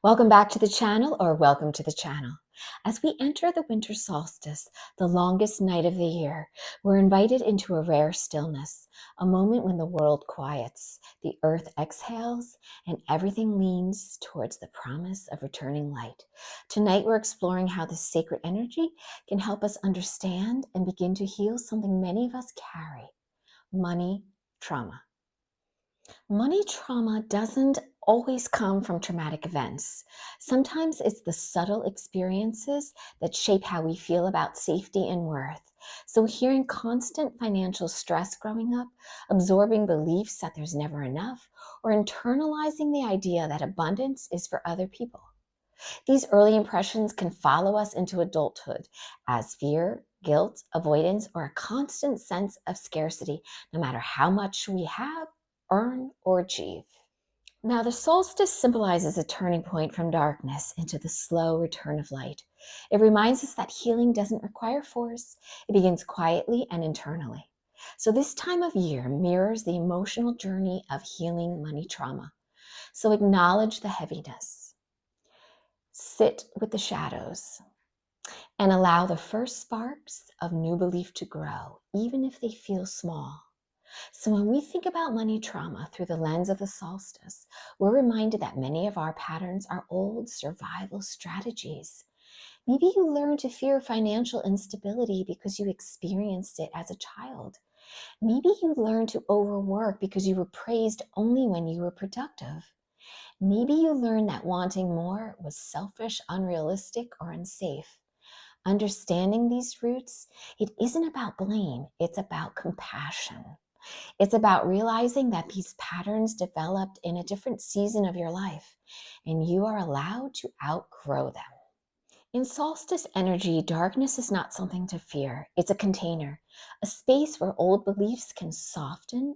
Welcome back to the channel, or welcome to the channel. As we enter the winter solstice, the longest night of the year, we're invited into a rare stillness, a moment when the world quiets, the earth exhales, and everything leans towards the promise of returning light. Tonight, we're exploring how this sacred energy can help us understand and begin to heal something many of us carry: money trauma. Money trauma doesn't always come from traumatic events. Sometimes it's the subtle experiences that shape how we feel about safety and worth. So hearing constant financial stress growing up, absorbing beliefs that there's never enough, or internalizing the idea that abundance is for other people. These early impressions can follow us into adulthood as fear, guilt, avoidance, or a constant sense of scarcity, no matter how much we have, earn, or achieve. Now, the solstice symbolizes a turning point from darkness into the slow return of light. It reminds us that healing doesn't require force. It begins quietly and internally. So this time of year mirrors the emotional journey of healing money trauma. So acknowledge the heaviness. Sit with the shadows and allow the first sparks of new belief to grow, even if they feel small. So when we think about money trauma through the lens of the solstice, we're reminded that many of our patterns are old survival strategies. Maybe you learned to fear financial instability because you experienced it as a child. Maybe you learned to overwork because you were praised only when you were productive. Maybe you learned that wanting more was selfish, unrealistic, or unsafe. Understanding these roots, it isn't about blame, it's about compassion. It's about realizing that these patterns developed in a different season of your life, and you are allowed to outgrow them. In solstice energy, darkness is not something to fear. It's a container, a space where old beliefs can soften,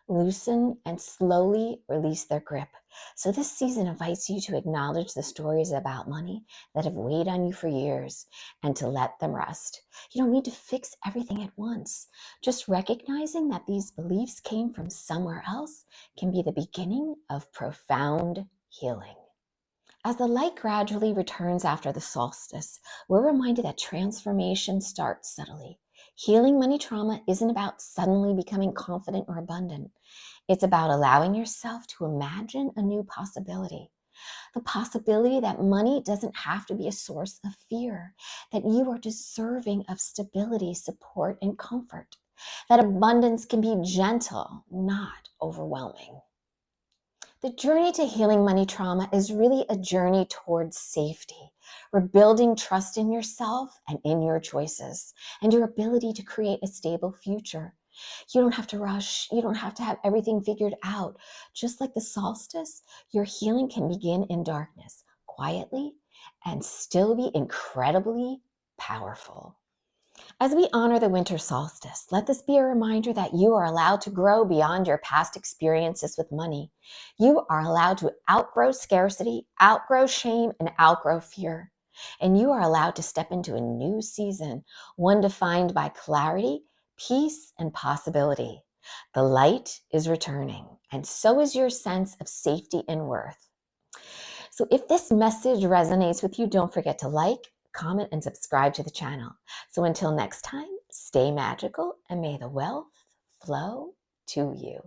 loosen, and slowly release their grip. So this season invites you to acknowledge the stories about money that have weighed on you for years and to let them rest. You don't need to fix everything at once. Just recognizing that these beliefs came from somewhere else can be the beginning of profound healing. As the light gradually returns after the solstice, we're reminded that transformation starts subtly. Healing money trauma isn't about suddenly becoming confident or abundant. It's about allowing yourself to imagine a new possibility. The possibility that money doesn't have to be a source of fear, that you are deserving of stability, support, and comfort, that abundance can be gentle, not overwhelming. The journey to healing money trauma is really a journey towards safety. We're building trust in yourself and in your choices and your ability to create a stable future. You don't have to rush. You don't have to have everything figured out. Just like the solstice, your healing can begin in darkness, quietly, and still be incredibly powerful. As we honor the winter solstice, let this be a reminder that you are allowed to grow beyond your past experiences with money. You are allowed to outgrow scarcity, outgrow shame, and outgrow fear. And you are allowed to step into a new season, one defined by clarity, peace, and possibility. The light is returning, and so is your sense of safety and worth. So if this message resonates with you, don't forget to like, comment, and subscribe to the channel. So until next time, stay magical and may the wealth flow to you.